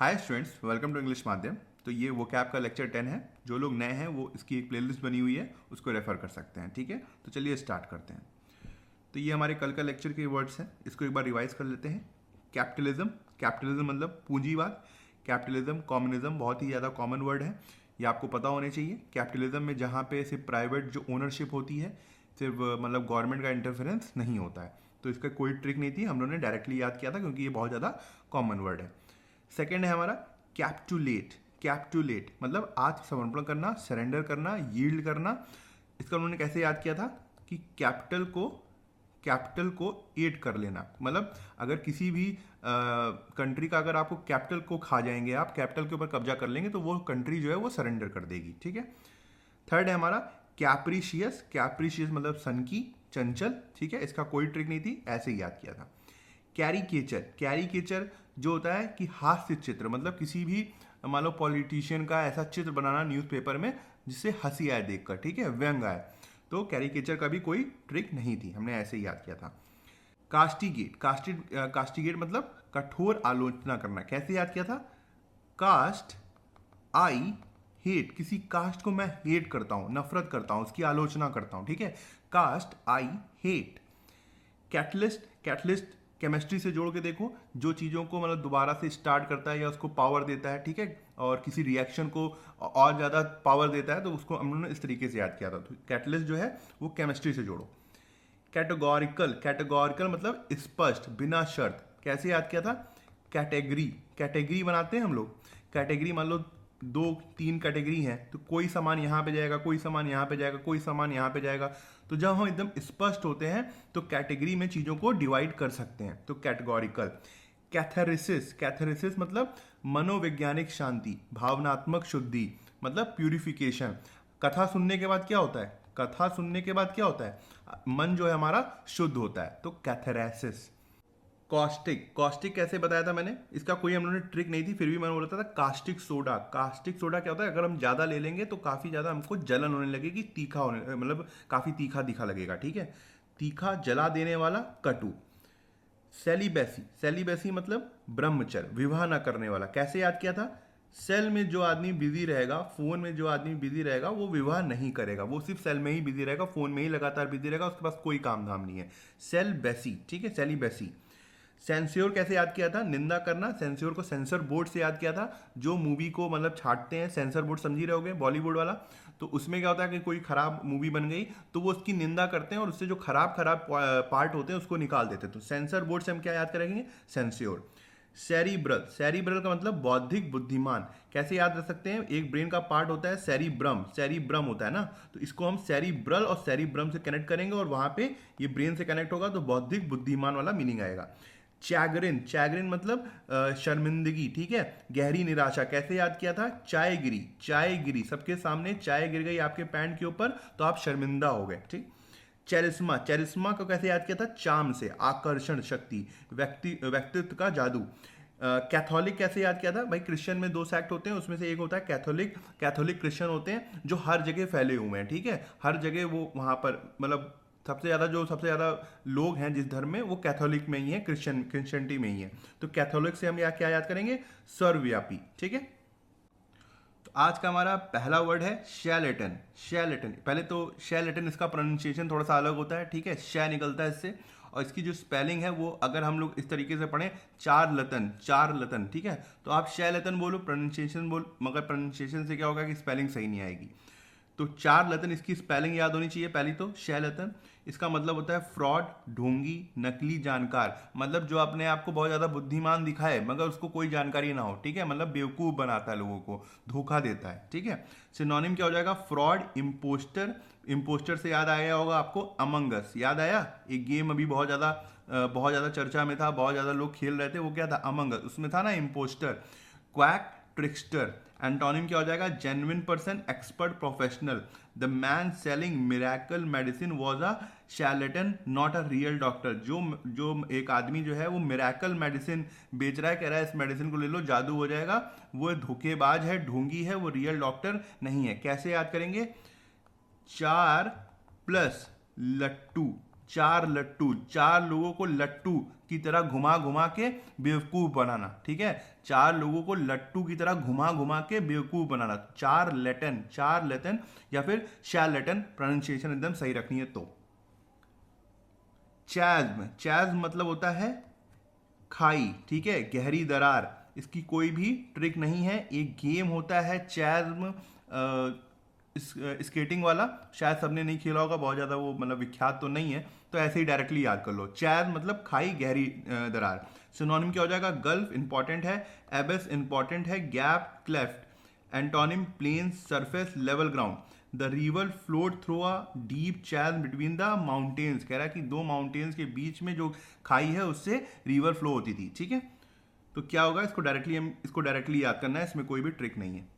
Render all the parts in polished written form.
Hi students, welcome to English Madhyam. तो ये वो कैब का लेक्चर 10 है। जो लोग नए हैं वो इसकी एक प्लेलिस्ट बनी हुई है, उसको रेफर कर सकते हैं। ठीक है, तो चलिए स्टार्ट करते हैं। तो ये हमारे कल का लेक्चर के वर्ड्स हैं, इसको एक बार रिवाइज कर लेते हैं। कैपिटलिज्म, कैपिटलिज्म मतलब पूंजीवाद। कैपिटलिज्म, कम्युनिज्म बहुत ही ज़्यादा कॉमन वर्ड है, ये आपको पता होने चाहिए। कैपिटलिज्म में जहाँ पे सिर्फ प्राइवेट जो ओनरशिप होती है, सिर्फ मतलब गवर्नमेंट का इंटरफेरेंस नहीं होता है, तो इसका कोई ट्रिक नहीं थी, हम लोगों ने डायरेक्टली याद किया था क्योंकि ये बहुत ज़्यादा कॉमन वर्ड है। सेकेंड है हमारा कैप्टुलेट। कैप्टुलेट मतलब आत्मसमर्पण करना, सरेंडर करना, यील्ड करना। इसका उन्होंने कैसे याद किया था कि कैपिटल को एड कर लेना। मतलब अगर किसी भी कंट्री का अगर आपको कैपिटल को खा जाएंगे, आप कैपिटल के ऊपर कब्जा कर लेंगे, तो वो कंट्री जो है वो सरेंडर कर देगी। ठीक है। थर्ड है हमारा कैप्रीशियस। कैप्रीशियस मतलब सनकी, चंचल। ठीक है, इसका कोई ट्रिक नहीं थी, ऐसे ही याद किया था। कैरिकेचर, कैरिकेचर जो होता है कि हास्य चित्र, मतलब किसी भी मान लो पॉलिटिशियन का ऐसा चित्र बनाना न्यूज़पेपर में जिससे हंसी आए देखकर, ठीक है, व्यंग आए। तो कैरिकेचर का भी कोई ट्रिक नहीं थी, हमने ऐसे ही याद किया था। कास्टिगेट, कास्टिगेट मतलब कठोर आलोचना करना। कैसे याद किया था? कास्ट आई हेट, किसी कास्ट को मैं हेट करता हूं, नफरत करता हूं, उसकी आलोचना करता हूं। ठीक है, cast I hate. Catalyst, catalyst chemistry से जोड़ के देखो, जो चीज़ों को मतलब दोबारा से स्टार्ट करता है या उसको पावर देता है। ठीक है, और किसी रिएक्शन को और ज़्यादा पावर देता है, तो उसको हम लोगों ने इस तरीके से याद किया था। तो कैटलिस्ट जो है वो केमिस्ट्री से जोड़ो। कैटेगोरिकल, कैटेगोरिकल मतलब स्पष्ट, बिना शर्त। कैसे याद किया था? कैटेगरी, कैटेगरी बनाते हैं हम लोग। कैटेगरी मान लो 2-3 कैटेगरी हैं, तो कोई सामान यहाँ पे जाएगा, कोई सामान यहाँ पे जाएगा, कोई सामान यहाँ पे जाएगा। तो जब हम एकदम स्पष्ट होते हैं तो कैटेगरी में चीज़ों को डिवाइड कर सकते हैं, तो कैटेगोरिकल। कैथेरिसिस, कैथेरिसिस मतलब मनोवैज्ञानिक शांति, भावनात्मक शुद्धि, मतलब प्यूरिफिकेशन। कथा सुनने के बाद क्या होता है? कथा सुनने के बाद क्या होता है? मन जो है हमारा शुद्ध होता है, तो कैथेरेसिस। कॉस्टिक, कॉस्टिक कैसे बताया था मैंने? इसका कोई हम लोगों ने ट्रिक नहीं थी, फिर भी मैंने बोला था कास्टिक सोडा। कास्टिक सोडा क्या होता है? अगर हम ज़्यादा ले लेंगे तो काफ़ी ज़्यादा हमको जलन होने लगेगी, तीखा होने मतलब काफ़ी तीखा दिखा लगेगा। ठीक है, तीखा, जला देने वाला, कटु। सेलिबेसी, सेलिबेसी मतलब ब्रह्मचर्य, विवाह न करने वाला। कैसे याद किया था? सेल में जो आदमी बिजी रहेगा, फोन में जो आदमी बिजी रहेगा, वो विवाह नहीं करेगा, वो सिर्फ सेल में ही बिजी रहेगा, फोन में ही लगातार बिजी रहेगा, उसके पास कोई काम धाम नहीं है। सेल बेसी, ठीक है, सेलिबेसी। सेंस्योर कैसे याद किया था? निंदा करना। सेंस्योर को सेंसर बोर्ड से याद किया था, जो मूवी को मतलब छांटते हैं, सेंसर बोर्ड समझ ही रहे होगे, बॉलीवुड वाला। तो उसमें क्या होता है कि कोई खराब मूवी बन गई तो वो उसकी निंदा करते हैं और उससे जो खराब खराब पार्ट होते हैं उसको निकाल देते हैं। तो सेंसर बोर्ड से हम क्या याद करेंगे? सेंस्योर। सेरिब्रल, सेरिब्रल का मतलब बौद्धिक बुद्धिमान। कैसे याद रख सकते हैं? एक ब्रेन का पार्ट होता है सेरिब्रम, सेरिब्रम होता है ना, तो इसको हम सेरिब्रल और सेरिब्रम से कनेक्ट करेंगे और वहां पे ये ब्रेन से कनेक्ट होगा, तो बौद्धिक बुद्धिमान वाला मीनिंग आएगा। चैगरिन, चैगरिन मतलब शर्मिंदगी। ठीक है, गहरी निराशा। कैसे याद किया था? चाय गिरी, चाय गिरी, सबके सामने चाय गिर गई आपके पैंट के ऊपर तो आप शर्मिंदा हो गए। ठीक। चेरिस्मा, चेरिस्मा को कैसे याद किया था? चार्म से, आकर्षण शक्ति, व्यक्तित्व का जादू। कैथोलिक कैसे याद किया था? भाई क्रिश्चियन में 2 सेक्ट होते हैं, उसमें से एक होता है कैथोलिक। कैथोलिक क्रिश्चियन होते हैं जो हर जगह फैले हुए हैं। ठीक है, हर जगह वो वहां पर मतलब सबसे ज़्यादा लोग हैं जिस धर्म में, वो कैथोलिक में ही है, क्रिश्चियनिटी में ही है। तो कैथोलिक से हम क्या याद करेंगे? सर्वव्यापी। ठीक है, तो आज का हमारा पहला वर्ड है शैलेटन। शैलेटन, पहले तो शैलेटन इसका प्रोनाउंसिएशन थोड़ा सा अलग होता है। ठीक है, शै निकलता है इससे, और इसकी जो स्पेलिंग है वो अगर हम लोग इस तरीके से पढ़ें, चार लतन, चार लतन। ठीक है, तो आप शैलेटन बोलो, प्रोनाउंसिएशन बोल, मगर प्रोनाउंसिएशन से क्या होगा कि स्पेलिंग सही नहीं आएगी। तो चार लतन, इसकी स्पेलिंग याद होनी चाहिए पहली तो, शैलतन। इसका मतलब होता है फ्रॉड, ढोंगी, नकली जानकार, मतलब जो अपने आप को बहुत ज़्यादा बुद्धिमान दिखाए मगर उसको कोई जानकारी ना हो। ठीक है, मतलब बेवकूफ़ बनाता है, लोगों को धोखा देता है। ठीक है, सिनोनिम क्या हो जाएगा? Fraud, impostor. इम्पोस्टर से याद आया होगा आपको अमंगस, याद आया? एक गेम अभी बहुत ज़्यादा चर्चा में था, बहुत ज़्यादा लोग खेल रहे थे, वो क्या था? अमंगस, उसमें था ना इम्पोस्टर। Quack, trickster. एंटोनिम क्या हो जाएगा? Genuine person, expert, professional. The man selling miracle medicine was a charlatan, not a real doctor. जो एक आदमी जो है वो मिरेकल मेडिसिन बेच रहा है, कह रहा है इस मेडिसिन को ले लो जादू हो जाएगा, वो धोखेबाज है, ढोंगी है, वो रियल डॉक्टर नहीं है। कैसे याद करेंगे? 4 प्लस लट्टू, चार लट्टू, चार लोगों को लट्टू की तरह घुमा घुमा के बेवकूफ बनाना, ठीक है, चार लोगों को लट्टू की तरह घुमा घुमा के बेवकूफ बनाना। चार लेटन या फिर शैरलेटन, प्रोनाउंसिएशन एकदम सही रखनी है तो। चैज्म मतलब होता है खाई, ठीक है, गहरी दरार। इसकी कोई भी ट्रिक नहीं है, एक गेम होता है चैज्म स्केटिंग वाला, शायद सबने नहीं खेला होगा, बहुत ज़्यादा वो मतलब विख्यात तो नहीं है, तो ऐसे ही डायरेक्टली याद कर लो। चैज मतलब खाई, गहरी दरार। सिनोनिम क्या हो जाएगा? गल्फ इंपॉर्टेंट है, एबस इंपॉर्टेंट है, gap cleft. Antonym plain surface level ground. The river flowed through a deep chasm between the mountains, कह रहा है कि दो माउंटेन्स के बीच में जो खाई है उससे रिवर फ्लो होती थी, ठीक है। तो क्या होगा, इसको डायरेक्टली याद करना है, इसमें कोई भी ट्रिक नहीं है।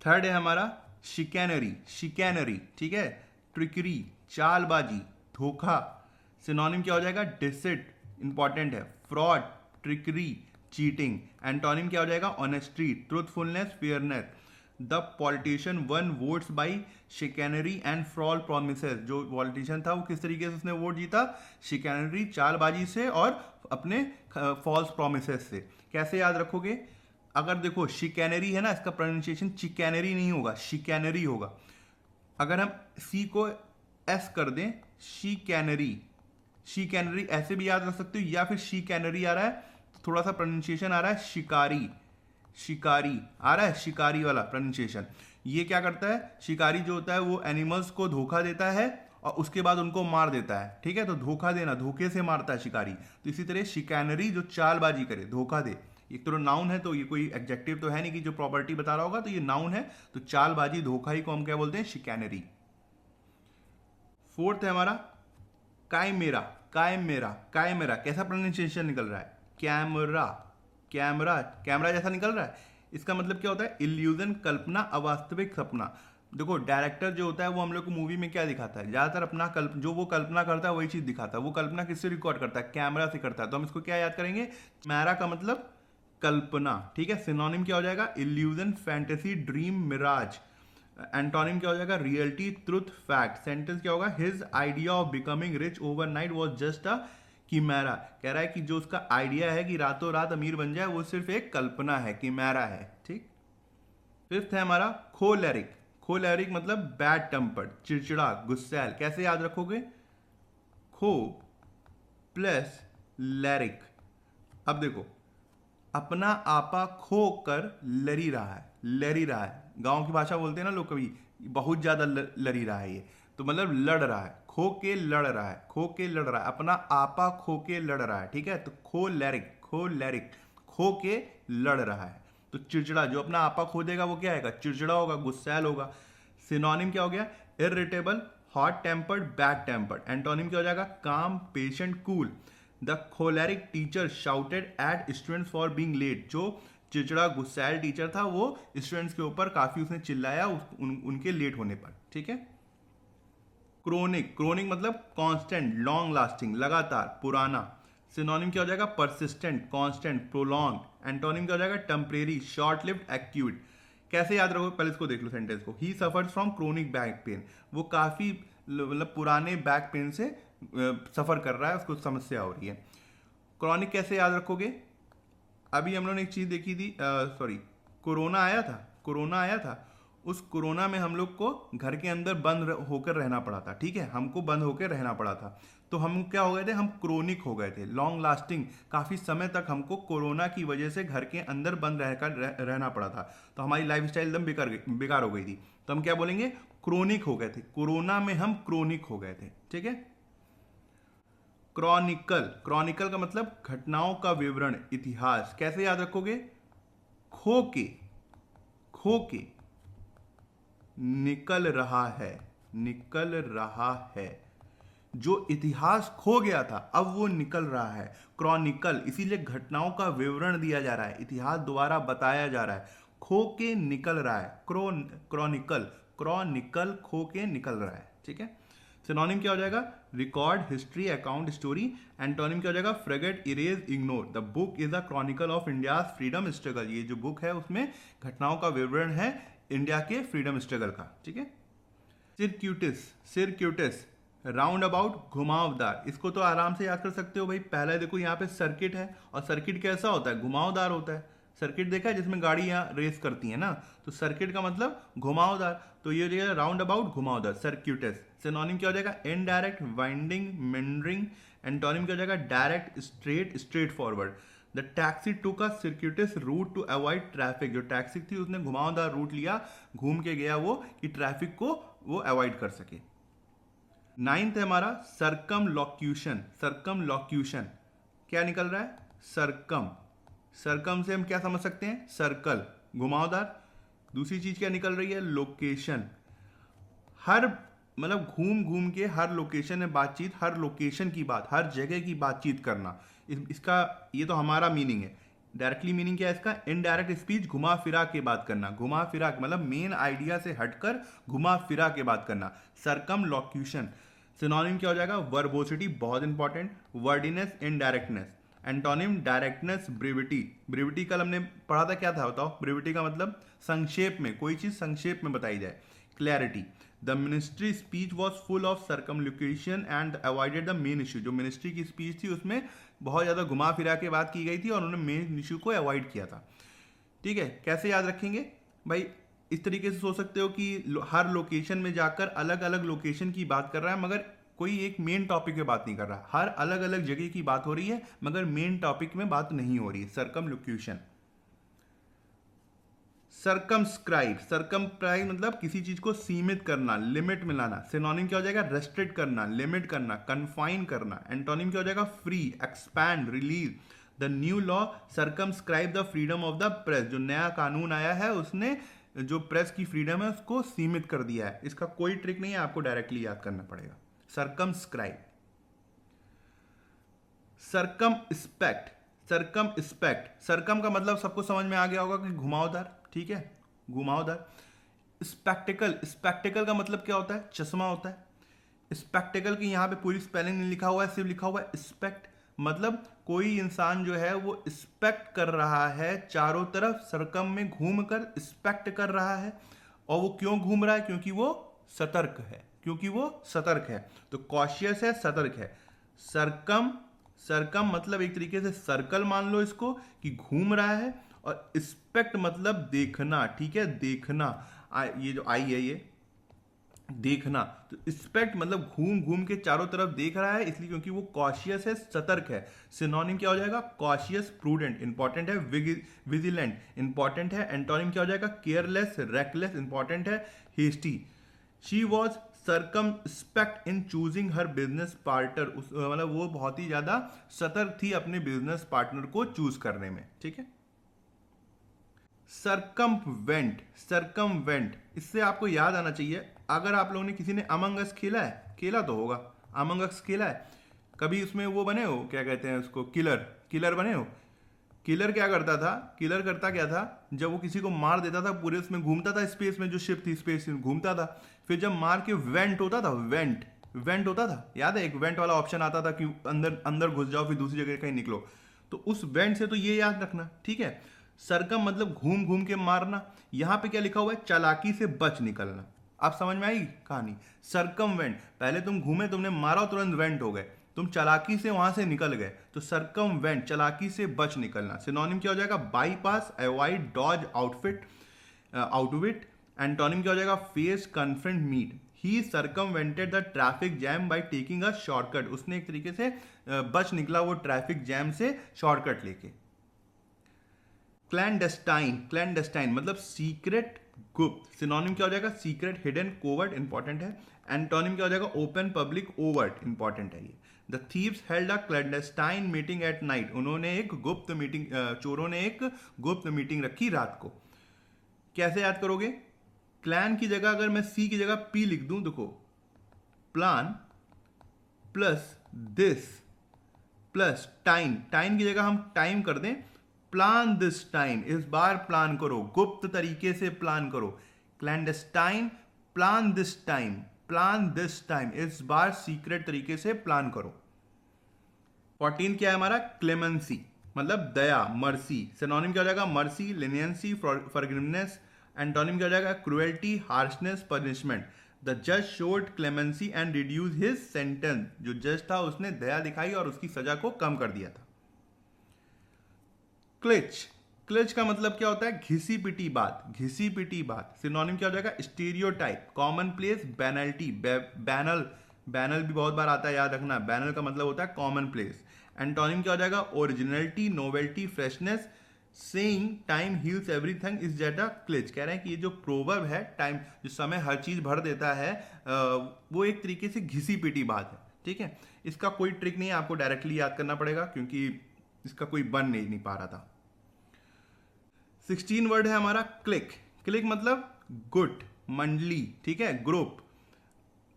थर्ड है हमारा शिकैनरी, ठीक है, ट्रिकरी, चालबाजी, धोखा। सिनोनिम क्या हो जाएगा? डिसिट इंपॉर्टेंट है, फ्रॉड, ट्रिकरी, चीटिंग। एंटोनिम क्या हो जाएगा? Honesty, truthfulness, fairness. The politician won votes by chicanery and fraud promises. जो पॉलिटिशियन था वो किस तरीके से उसने वोट जीता? शिकैनरी, चालबाजी से और अपने फॉल्स प्रोमिसेस से। कैसे याद रखोगे? अगर देखो शिकैनरी है ना, इसका प्रोनाउंसिएशन चिकैनरी नहीं होगा, शिकैनरी होगा। अगर हम सी को एस कर दें, शिकैनरी ऐसे भी याद रख सकते हो, या फिर शिकैनरी आ रहा है तो थोड़ा सा प्रोनाउंसिएशन आ रहा है शिकारी आ रहा है, शिकारी वाला प्रोनाउंसिएशन। ये क्या करता है? शिकारी जो होता है वो एनिमल्स को धोखा देता है और उसके बाद उनको मार देता है, ठीक है, तो धोखा देना, धोखे से मारता है शिकारी। तो इसी तरह शिकैनरी जो चालबाजी करे, धोखा दे। एक तो नाउन है, तो ये कोई एडजेक्टिव तो है नहीं कि जो प्रॉपर्टी बता रहा होगा, तो ये नाउन है, तो चालबाजी, धोखा ही को हम क्या बोलते हैं? शिकैनरी। फोर्थ है हमारा काइमेरा। कैसा प्रोनाउंसिएशन निकल रहा है? कैमरा जैसा निकल रहा है। इसका मतलब क्या होता है? इल्यूजन, कल्पना, अवास्तविक सपना। देखो डायरेक्टर जो होता है वो हम लोग को मूवी में क्या दिखाता है? ज्यादातर अपना जो वो कल्पना करता है वही चीज दिखाता है। वो कल्पना किससे रिकॉर्ड करता है? कैमरा से करता है। तो हम इसको क्या याद करेंगे? मैरा का मतलब कल्पना, ठीक है। सिनोनिम क्या हो जाएगा? Illusion, fantasy, dream, mirage. Antonym क्या हो जाएगा? Reality, truth, fact. सेंटेंस क्या होगा? His idea of becoming rich overnight was just a chimera. कह रहा है कि जो उसका आइडिया है कि रातों रात अमीर बन जाए, वो सिर्फ एक कल्पना है, कीमैरा है, ठीक। फिफ्थ है हमारा खोलेरिक मतलब बैड टेम्पर्ड, चिड़चिड़ा, गुस्सैल। कैसे याद रखोगे? खो प्लस लैरिक। अब देखो, अपना आपा खो कर लरी रहा है, गांव की भाषा बोलते हैं ना लोग, कभी बहुत ज्यादा लरी रहा है ये, तो मतलब लड़ रहा है, खो के लड़ रहा है, अपना आपा खो के लड़ रहा है, ठीक है। तो खो लैरिक, खो के लड़ रहा है। तो चिड़चिड़ा, जो अपना आपा खो देगा वो क्या आएगा? चिड़चिड़ा होगा, गुस्सैल होगा। सिनोनिम क्या हो गया? Irritable, hot tempered, bad tempered. Antonym क्या हो जाएगा? Calm, patient, cool. The choleric teacher shouted at students for being late. जो चिड़चिड़ा गुस्सैल टीचर था वो स्टूडेंट्स के ऊपर काफी उसने चिल्लाया उनके लेट होने पर, ठीक है। क्रोनिक मतलब कांस्टेंट, लॉन्ग लास्टिंग, लगातार, पुराना। सिनोनिम क्या हो जाएगा? Persistent, constant, prolong. एंटोनिम क्या हो जाएगा? Temporary, short lived, acute. कैसे याद रखो? पहले इसको देख लो सेंटेंस को। ही suffers from chronic back pain. वो काफी मतलब पुराने बैक पेन से सफर कर रहा है, उसको समस्या हो रही है। क्रॉनिक कैसे याद रखोगे? अभी हम लोगों ने एक चीज देखी थी, कोरोना आया था। उस कोरोना में हम लोग को घर के अंदर बंद होकर रहना पड़ा था, ठीक है, हमको बंद होकर रहना पड़ा था। तो हम क्या हो गए थे? हम क्रोनिक हो गए थे, लॉन्ग लास्टिंग, काफी समय तक हमको कोरोना की वजह से घर के अंदर बंद रहना पड़ा था। तो हमारी लाइफ स्टाइल एकदम बेकार हो गई थी। तो हम क्या बोलेंगे? क्रोनिक हो गए थे, कोरोना में हम क्रोनिक हो गए थे, ठीक है। क्रॉनिकल का मतलब घटनाओं का विवरण, इतिहास। कैसे याद रखोगे? खो के निकल रहा है। जो इतिहास खो गया था अब वो निकल रहा है। क्रॉनिकल, इसीलिए घटनाओं का विवरण दिया जा रहा है, इतिहास दोबारा बताया जा रहा है। खो के निकल रहा है, क्रॉनिकल खो के निकल रहा है, ठीक है। सिनोनिम क्या हो जाएगा? Record, history, account, story. Antonym क्या हो जाएगा? Forget, erase, ignore. The book is a chronicle of India freedom struggle. ये जो बुक है उसमें घटनाओं का विवरण है इंडिया के फ्रीडम स्ट्रगल का, ठीक है। सिरक्यूटिस राउंड अबाउट घुमावदार, इसको तो आराम से याद कर सकते हो भाई। पहला देखो यहाँ पे सर्किट है, और सर्किट कैसा होता है, घुमावदार होता है। सर्किट देखा है जिसमें गाड़ियाँ रेस करती है ना, तो सर्किट का मतलब घुमावदार। तो ये हो जाएगा राउंड अबाउट घुमावदार, सर्क्यूटस। सिनोनिम क्या हो जाएगा, इनडायरेक्ट, वाइंडिंग, मेंडरिंग। एंटोनिम क्या हो जाएगा, direct, straight, straight forward. The taxi टूक अ सर्क्यूटस रूट टू अवॉइड ट्रैफिक, जो टैक्सी थी उसने घुमावदार रूट लिया, घूम के गया वो, कि ट्रैफिक को वो अवॉइड कर सके। नाइन्थ है हमारा सरकम लॉक्यूशन। सरकम लॉक्यूशन क्या निकल रहा है, सरकम। सरकम से हम क्या समझ सकते हैं, सर्कल, घुमावदार। दूसरी चीज क्या निकल रही है, लोकेशन। हर मतलब घूम घूम के हर लोकेशन में बातचीत, हर लोकेशन की बात, हर जगह की बातचीत करना। इसका ये तो हमारा मीनिंग है। डायरेक्टली मीनिंग क्या है इसका, इनडायरेक्ट स्पीच, घुमा फिरा के बात करना। घुमा फिरा मतलब मेन आइडिया से हटकर घुमा फिरा के बात करना, सरकम लॉक्यूशन। सिनोनिम क्या हो जाएगा, वर्बोसिटी, बहुत important, wordiness, indirectness. Antonym directness, brevity. Brevity कल हमने पढ़ा था, क्या था बताओ, ब्रेविटी का मतलब संक्षेप में, कोई चीज संक्षेप में बताई जाए। Clarity, the ministry speech was full of circumlocution and avoided the main issue. जो मिनिस्ट्री की स्पीच थी उसमें बहुत ज्यादा घुमा फिरा के बात की गई थी और उन्होंने मेन इशू को अवॉइड किया था। ठीक है, कैसे याद रखेंगे भाई, इस तरीके से सोच सकते हो कि हर लोकेशन में जाकर अलग अलग लोकेशन की बात कर रहा है, मगर कोई एक मेन टॉपिक पे बात नहीं कर रहा। हर अलग अलग जगह की बात हो रही है मगर मेन टॉपिक में बात नहीं हो रही है, सर्कमलोक्यूशन। सर्कमस्क्राइब, सर्कमस्क्राइब मतलब किसी चीज को सीमित करना, लिमिट में लाना। सिनोनिम क्या हो जाएगा, रेस्ट्रिक्ट करना, लिमिट करना, कन्फाइन करना। एंटोनिम क्या हो जाएगा, free, expand, release. The new law circumscribe the freedom of the press. जो नया कानून आया है उसने जो प्रेस की फ्रीडम है उसको सीमित कर दिया है। इसका कोई ट्रिक नहीं है, आपको डायरेक्टली याद करना पड़ेगा। Circumscribe. Circumspect, circumspect, circum का मतलब सबको समझ में आ गया होगा कि घुमावदार, ठीक है, घुमावदार। स्पेक्टिकल, स्पेक्टिकल का मतलब क्या होता है, चश्मा होता है। स्पेक्टिकल की यहाँ पे पूरी स्पेलिंग नहीं लिखा हुआ है, सिर्फ लिखा हुआ है स्पेक्ट। मतलब कोई इंसान जो है वो स्पेक्ट कर रहा है, चारों तरफ सर्कम में घूमकर स्पेक्ट कर रहा है। और वो क्यों घूम रहा है, क्योंकि वो सतर्क है, क्योंकि वो सतर्क है। तो कॉशियस है, सतर्क है। सर्कम, सर्कम मतलब एक तरीके से सर्कल मान लो इसको, कि घूम रहा है। और स्पेक्ट मतलब देखना, ठीक है, देखना। ये जो आई है ये देखना, तो स्पेक्ट मतलब घूम घूम के चारों तरफ देख रहा है, इसलिए क्योंकि वो कॉशियस है, सतर्क है। सिनोनिम क्या हो जाएगा, कॉशियस, प्रूडेंट, इंपॉर्टेंट है। विजिलेंट, इंपॉर्टेंट है। एंटोनिम क्या हो जाएगा, केयरलेस, रेकलेस, इंपॉर्टेंट है। Hasty. She was circumspect in choosing her business partner, मतलब वो बहुत ही ज्यादा सतर्क थी अपने बिजनेस पार्टनर को चूज करने में, ठीक है। सरकमवेंट, सरकमवेंट, इससे आपको याद आना चाहिए, अगर आप लोगों ने किसी ने अमंग अस खेला है, खेला तो होगा, अमंग अस खेला है कभी, उसमें वो बने हो, क्या कहते हैं उसको, किलर, किलर बने हो। किलर क्या करता था, किलर करता क्या था, जब वो किसी को मार देता था पूरे उसमें घूमता था, स्पेस में जो शिप थी स्पेस में घूमता था। फिर जब मार के वेंट होता था, वेंट, वेंट होता था, याद है, एक वेंट वाला ऑप्शन आता था कि अंदर अंदर घुस जाओ फिर दूसरी जगह कहीं निकलो। तो उस वेंट से तो ये याद रखना, ठीक है। सरकम मतलब घूम घूम के मारना। यहां पे क्या लिखा हुआ है, चालाकी से बच निकलना। आप समझ में आई कहानी, सरकम वेंट, पहले तुम घूमे, तुमने मारा, तुरंत वेंट हो गए, तुम चालाकी से वहां से निकल गए, तो सरकम वेंट, चालाकी से बच निकलना। सिनोनिम क्या हो जाएगा, bypass, avoid, dodge, outfit, outwit. Antonym क्या हो जाएगा, face, confront, meet. He circumvented the traffic jam by taking a shortcut, उसने एक तरीके से बच निकला वो ट्रैफिक जैम से शॉर्टकट लेके। क्लैंडस्टाइन, क्लैंडस्टाइन मतलब सीक्रेट, गुप्त। सिनोनिम क्या हो जाएगा, सीक्रेट, हिडन, कोवर्ट, इंपॉर्टेंट है। एंटोनिम क्या हो जाएगा, ओपन, पब्लिक, ओवर्ट, इंपॉर्टेंट है ये। The thieves held a clandestine meeting at night, उन्होंने एक गुप्त मीटिंग, चोरों ने एक गुप्त मीटिंग रखी रात को। कैसे याद करोगे, क्लैन की जगह अगर मैं सी की जगह पी लिख दूं, देखो, plan plus this plus time, time की जगह हम टाइम कर दें, प्लान दिस टाइम, इस बार प्लान करो, गुप्त तरीके से प्लान करो। Clandestine, plan this time, plan this time, इस बार सीक्रेट तरीके से प्लान करो। 14 क्या है हमारा, क्लेमेंसी मतलब दया, मर्सी। सिनोनिम क्या हो जाएगा, मर्सी, लेनियंसी, फॉरगिवनेस। एंटोनिम क्या हो जाएगा, क्रुएल्टी, हार्शनेस, पनिशमेंट। द जज showed clemency and reduce his sentence, जो जज था उसने दया दिखाई और उसकी सजा को कम कर दिया था। क्लिच, क्लिच का मतलब क्या होता है? घिसी पिटी बात, घिसी पिटी बात। सिनोनिम क्या हो जाएगा? Stereotype, commonplace, banality, banal, banal भी बहुत बार आता है, याद रखना। बैनल का मतलब होता है कॉमन प्लेस। एंटोनिम क्या हो जाएगा? Originality, novelty, freshness. Saying time heals everything is that a cliche. कह रहे हैं कि ये जो प्रोवर्ब है, टाइम जो समय हर चीज भर देता है, वो एक तरीके से घिसी पिटी बात है। ठीक है, इसका कोई ट्रिक नहीं है, आपको डायरेक्टली याद करना पड़ेगा क्योंकि इसका कोई बन नहीं पा रहा था। 16 वर्ड है हमारा क्लिक। क्लिक मतलब गुट, मंडली, ठीक है, ग्रुप।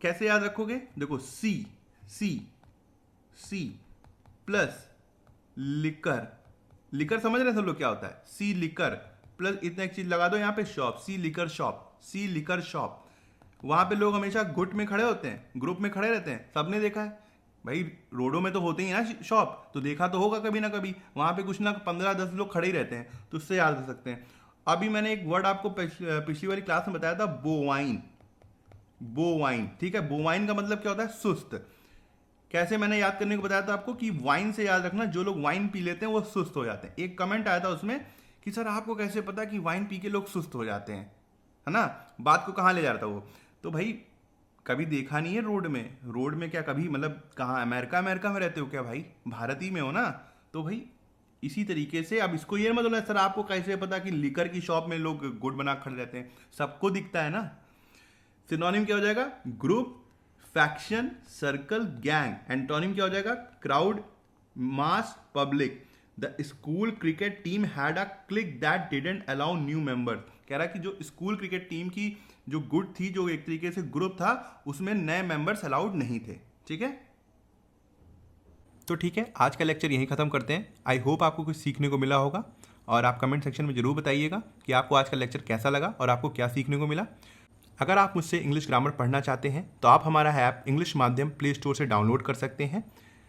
कैसे याद रखोगे? देखो, सी सी सी प्लस लिकर, लिकर समझ रहे सब लोग क्या होता है? सी लिकर प्लस इतना एक चीज लगा दो यहाँ पे, शॉप, सी लिकर शॉप, सी लिकर शॉप। वहां पे लोग हमेशा गुट में खड़े होते हैं, ग्रुप में खड़े रहते हैं, सबने देखा है भाई, रोडों में तो होते ही ना शॉप, तो देखा तो होगा कभी ना कभी, वहां पे कुछ ना 15-10 लोग खड़े ही रहते हैं, तो उससे याद कर सकते हैं। अभी मैंने एक वर्ड आपको पिछली वाली क्लास में बताया था, बोवाइन, बोवाइन, ठीक है। बोवाइन का मतलब क्या होता है? सुस्त। कैसे मैंने याद करने को बताया था आपको कि वाइन से याद रखना, जो लोग वाइन पी लेते हैं वो सुस्त हो जाते हैं। एक कमेंट आया था उसमें कि सर आपको कैसे पता कि वाइन पी के लोग सुस्त हो जाते हैं, है ना? बात को कहाँ ले जा रहा था वो? तो भाई कभी देखा नहीं है रोड में? रोड में क्या कभी, मतलब कहाँ, अमेरिका में रहते हो क्या भाई? भारत ही में हो ना? तो भाई इसी तरीके से अब इसको ये मतलब सर आपको कैसे पता कि लिकर की शॉप में लोग गुड़ बना खड़े रहते हैं? सबको दिखता है ना। सिनोनिम क्या हो जाएगा? Group, faction, circle, gang. Antonym क्या हो जाएगा? Crowd, mass, public. The school cricket team had a clique that didn't allow new member. कह रहा है कि जो स्कूल क्रिकेट टीम की जो गुट थी, जो एक तरीके से ग्रुप था, उसमें नए मेंबर्स अलाउड नहीं थे। ठीक है, तो ठीक है, आज का लेक्चर यहीं खत्म करते हैं। आई होप आपको कुछ सीखने को मिला होगा, और आप कमेंट सेक्शन में जरूर बताइएगा कि आपको आज का लेक्चर कैसा लगा और आपको क्या सीखने को मिला। अगर आप मुझसे इंग्लिश ग्रामर पढ़ना चाहते हैं तो आप हमारा ऐप इंग्लिश माध्यम प्ले स्टोर से डाउनलोड कर सकते हैं।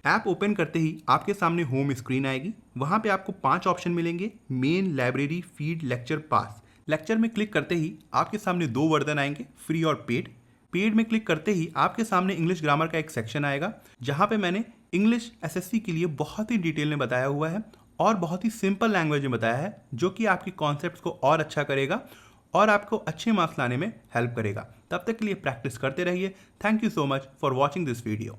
ऐप ओपन करते ही आपके सामने होम स्क्रीन आएगी, वहाँ पे आपको 5 ऑप्शन मिलेंगे, मेन, लाइब्रेरी, फीड, लेक्चर, पास। लेक्चर में क्लिक करते ही आपके सामने 2 वर्जन आएंगे, फ्री और पेड। पेड में क्लिक करते ही आपके सामने इंग्लिश ग्रामर का एक सेक्शन आएगा, जहाँ पे मैंने इंग्लिश एसएससी के लिए बहुत ही डिटेल में बताया हुआ है और बहुत ही सिंपल लैंग्वेज में बताया है, जो कि आपके कॉन्सेप्ट्स को और अच्छा करेगा और आपको अच्छे मार्क्स लाने में हेल्प करेगा। तब तक के लिए प्रैक्टिस करते रहिए। Thank you so much for watching this video.